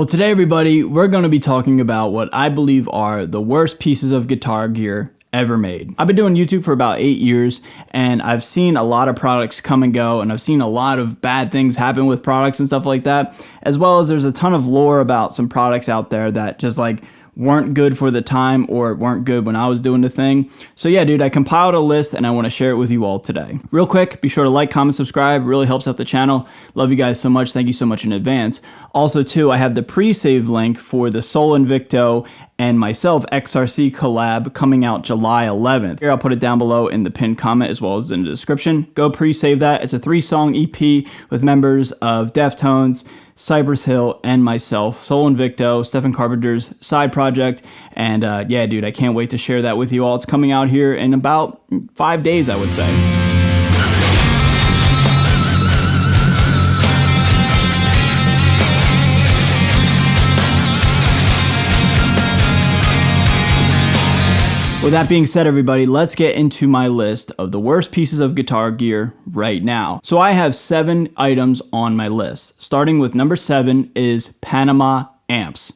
Well, today, everybody, we're going to be talking about what I believe are the worst pieces of guitar gear ever made. I've been doing YouTube for about 8 years, and I've seen a lot of products come and go, and I've seen a lot of bad things happen with products and stuff like that, as well as there's a ton of lore about some products out there that just like weren't good for the time or weren't good when I was doing the thing. So yeah, dude, I compiled a list and I want to share it with you all today. Real quick, be sure to like, comment, subscribe. It really helps out the channel. Love you guys so much. Thank you so much in advance. Also too, I have the pre-save link for the Sol Invicto and myself XRC collab coming out July 11th. Here, I'll put it down below in the pinned comment as well as in the description. Go pre-save that. It's a 3-song EP with members of Deftones, Cypress Hill, and myself, Sol Invicto, Stephen Carpenter's side project. And yeah, dude, I can't wait to share that with you all. It's coming out here in about 5 days, I would say. With that being said, everybody, let's get into my list of the worst pieces of guitar gear right now. So I have 7 items on my list. Starting with number 7 is Panama amps.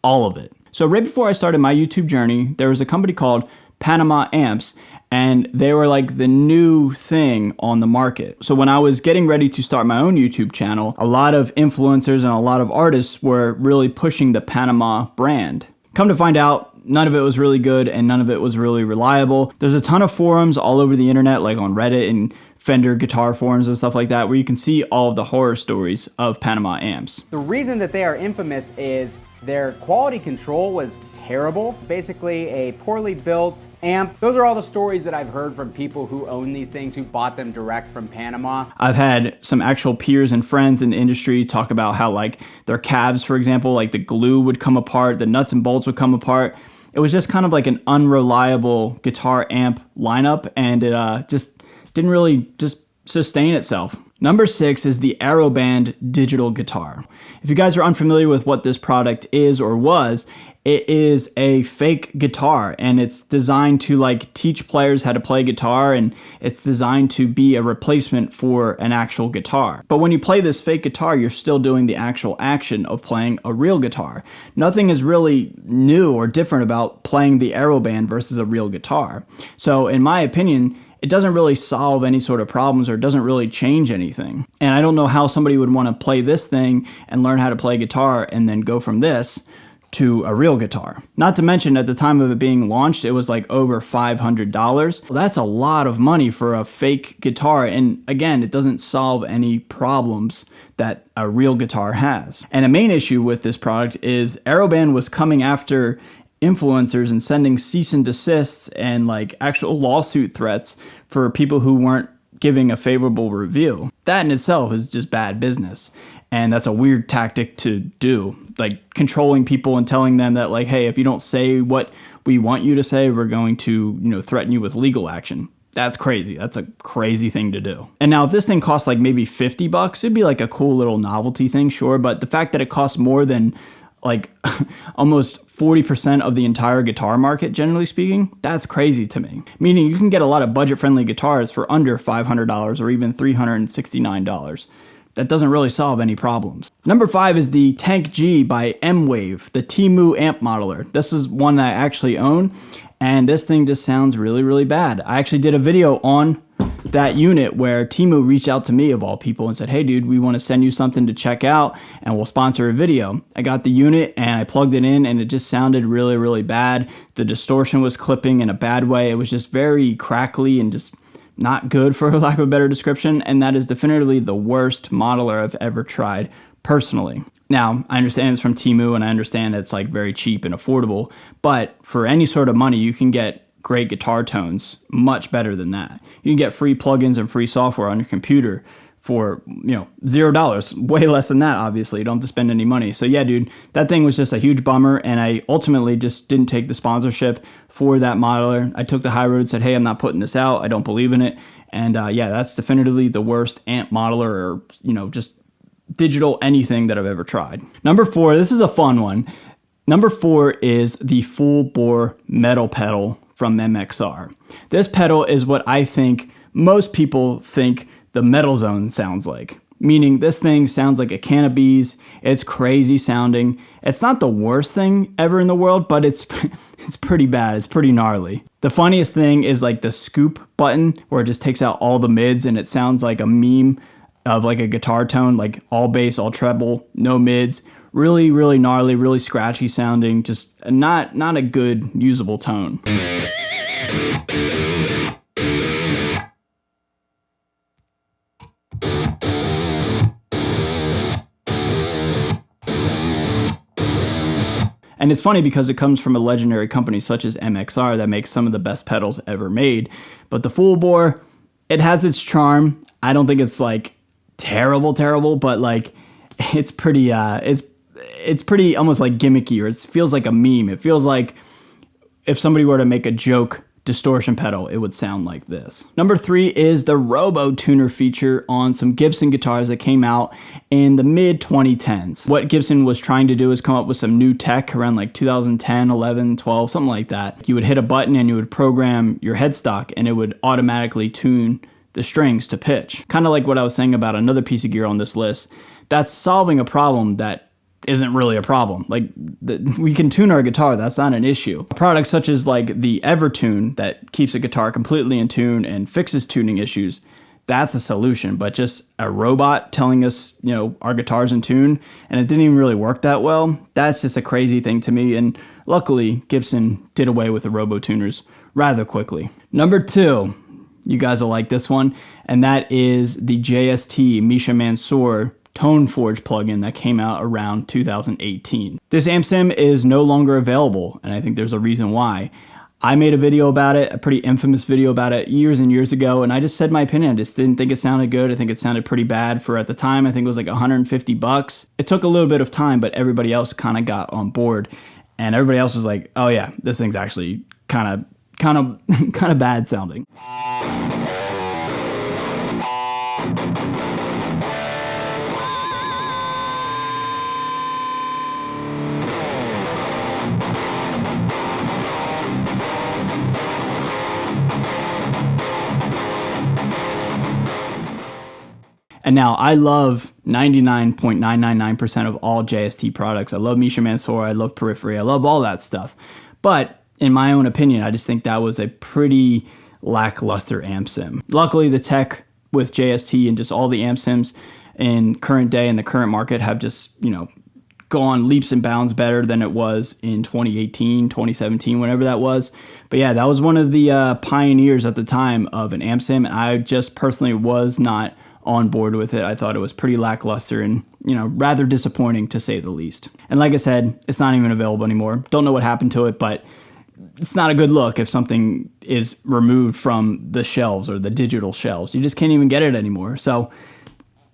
All of it. So right before I started my YouTube journey, there was a company called Panama Amps, and they were like the new thing on the market. So when I was getting ready to start my own YouTube channel, a lot of influencers and a lot of artists were really pushing the Panama brand. Come to find out, none of it was really good and none of it was really reliable. There's a ton of forums all over the internet, like on Reddit and Fender guitar forums and stuff like that, where you can see all of the horror stories of Panama amps. The reason that they are infamous is their quality control was terrible. Basically a poorly built amp. Those are all the stories that I've heard from people who own these things, who bought them direct from Panama. I've had some actual peers and friends in the industry talk about how like their cabs, for example, like the glue would come apart, the nuts and bolts would come apart. It was just kind of like an unreliable guitar amp lineup, and it just didn't really just sustain itself. Number 6 is the Aeroband digital guitar. If you guys are unfamiliar with what this product is or was, it is a fake guitar, and it's designed to like teach players how to play guitar, and it's designed to be a replacement for an actual guitar. But when you play this fake guitar, you're still doing the actual action of playing a real guitar. Nothing is really new or different about playing the Aeroband versus a real guitar. So in my opinion, it doesn't really solve any sort of problems, or it doesn't really change anything. And I don't know how somebody would want to play this thing and learn how to play guitar and then go from this to a real guitar. Not to mention, at the time of it being launched, it was like over $500. Well, that's a lot of money for a fake guitar. And again, it doesn't solve any problems that a real guitar has. And the main issue with this product is Aeroband was coming after influencers and sending cease and desists and like actual lawsuit threats for people who weren't giving a favorable review. That in itself is just bad business. And that's a weird tactic to do, like controlling people and telling them that like, hey, if you don't say what we want you to say, we're going to, threaten you with legal action. That's crazy. That's a crazy thing to do. And now if this thing costs like maybe $50, it'd be like a cool little novelty thing, sure. But the fact that it costs more than like almost 40% of the entire guitar market, generally speaking, that's crazy to me. Meaning you can get a lot of budget-friendly guitars for under $500 or even $369. That doesn't really solve any problems. Number 5 is the Tank G by Mwave, the Temu amp modeler. This is one that I actually own, and this thing just sounds really, really bad. I actually did a video on that unit where Temu reached out to me of all people and said, hey dude, we want to send you something to check out and we'll sponsor a video. I got the unit and I plugged it in and it just sounded really, really bad. The distortion was clipping in a bad way. It was just very crackly and just not good, for lack of a better description. And that is definitively the worst modeler I've ever tried personally. Now, I understand it's from Temu and I understand it's like very cheap and affordable, but for any sort of money, you can get great guitar tones much better than that. You can get free plugins and free software on your computer for, $0, way less than that, obviously. You don't have to spend any money. So yeah, dude, that thing was just a huge bummer, and I ultimately just didn't take the sponsorship for that modeler. I took the high road, said, hey, I'm not putting this out. I don't believe in it. And yeah, that's definitively the worst amp modeler or, just digital anything that I've ever tried. Number 4, this is a fun one. Number 4 is the full bore metal pedal from MXR. This pedal is what I think most people think the Metal Zone sounds like. meaning this thing sounds like a can of bees. It's crazy sounding. It's not the worst thing ever in the world, but it's pretty bad. It's pretty gnarly. The funniest thing is like the scoop button where it just takes out all the mids and it sounds like a meme of like a guitar tone, like all bass, all treble, no mids. Really, really gnarly, really scratchy sounding, just not a good usable tone. And it's funny because it comes from a legendary company such as MXR that makes some of the best pedals ever made. But the fullbore, it has its charm. I don't think it's like terrible, but like it's pretty it's pretty almost like gimmicky, or it feels like a meme. It feels like if somebody were to make a joke distortion pedal, it would sound like this. Number 3 is the robo tuner feature on some Gibson guitars that came out in the mid 2010s. What Gibson was trying to do is come up with some new tech around like 2010, 11, 12, something like that. You would hit a button and you would program your headstock and it would automatically tune the strings to pitch. Kind of like what I was saying about another piece of gear on this list. That's solving a problem that isn't really a problem. Like we can tune our guitar, that's not an issue. Products such as like the Evertune that keeps a guitar completely in tune and fixes tuning issues, that's a solution. But just a robot telling us, you know, our guitar's in tune and it didn't even really work that well, that's just a crazy thing to me. And luckily Gibson did away with the robo tuners rather quickly. Number 2, you guys will like this one, and that is the JST Misha Mansour Tone Forge plugin that came out around 2018. This amp sim is no longer available, and I think there's a reason why. I made a video about it, a pretty infamous video about it years and years ago, and I just said my opinion. I just didn't think it sounded good. I think it sounded pretty bad for at the time. I think it was like $150. It took a little bit of time, but everybody else kind of got on board, and everybody else was like, oh yeah, this thing's actually kind of bad sounding. And now I love 99.999% of all JST products. I love Misha Mansour, I love Periphery, I love all that stuff. But in my own opinion, I just think that was a pretty lackluster amp sim. Luckily, the tech with JST and just all the amp sims in current day in the current market have just, you know, gone leaps and bounds better than it was in 2018, 2017, whenever that was. But yeah, that was one of the pioneers at the time of an amp sim. And I just personally was not on board with it. I thought it was pretty lackluster and, you know, rather disappointing to say the least. And like I said, it's not even available anymore. Don't know what happened to it, but it's not a good look if something is removed from the shelves or the digital shelves. You just can't even get it anymore. So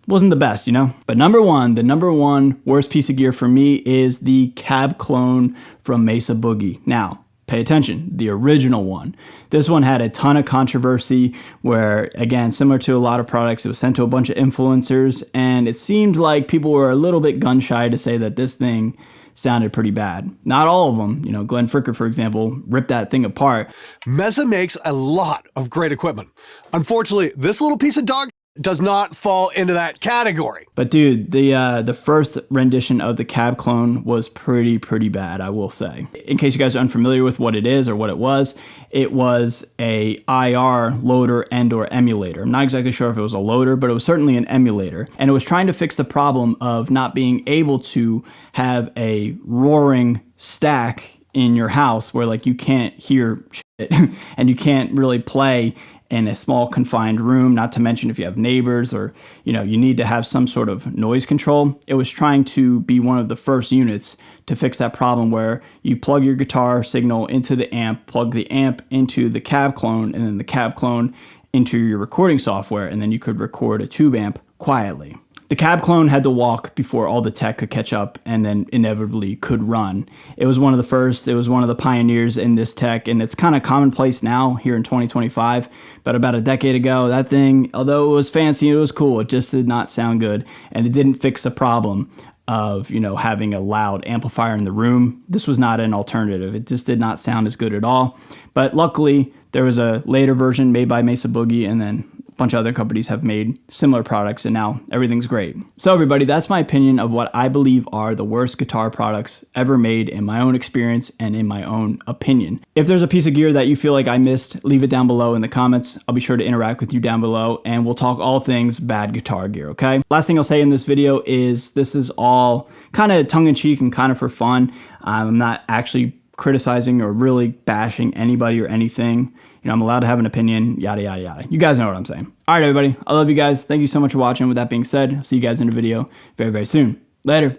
wasn't the best, you know? But the number one worst piece of gear for me is the cab clone from Mesa Boogie. Now, pay attention, the original one. This one had a ton of controversy where, again, similar to a lot of products, it was sent to a bunch of influencers, and it seemed like people were a little bit gun shy to say that this thing sounded pretty bad. Not all of them. You know, Glenn Fricker, for example, ripped that thing apart. Mesa makes a lot of great equipment. Unfortunately, this little piece of dog does not fall into that category. But dude, the first rendition of the cab clone was pretty bad, I will say. In case you guys are unfamiliar with what it is or what it was a IR loader and or emulator. I'm not exactly sure if it was a loader, but it was certainly an emulator. And it was trying to fix the problem of not being able to have a roaring stack in your house where like you can't hear shit and you can't really play in a small confined room, not to mention if you have neighbors or, you know, you need to have some sort of noise control. It was trying to be one of the first units to fix that problem where you plug your guitar signal into the amp, plug the amp into the cab clone, and then the cab clone into your recording software, and then you could record a tube amp quietly. The cab clone had to walk before all the tech could catch up and then inevitably could run. It was one of the first, it was one of the pioneers in this tech, and it's kind of commonplace now here in 2025. But about a decade ago, that thing, although it was fancy, it was cool, it just did not sound good, and it didn't fix the problem of, you know, having a loud amplifier in the room. This was not an alternative. It just did not sound as good at all. But luckily, there was a later version made by Mesa Boogie, and then bunch of other companies have made similar products and now everything's great. So everybody, that's my opinion of what I believe are the worst guitar products ever made in my own experience and in my own opinion. If there's a piece of gear that you feel like I missed, leave it down below in the comments. I'll be sure to interact with you down below and we'll talk all things bad guitar gear, okay? Last thing I'll say in this video is this is all kind of tongue-in-cheek and kind of for fun. I'm not actually criticizing or really bashing anybody or anything. You know, I'm allowed to have an opinion, yada, yada, yada. You guys know what I'm saying. All right, everybody. I love you guys. Thank you so much for watching. With that being said, I'll see you guys in a video very, very soon. Later.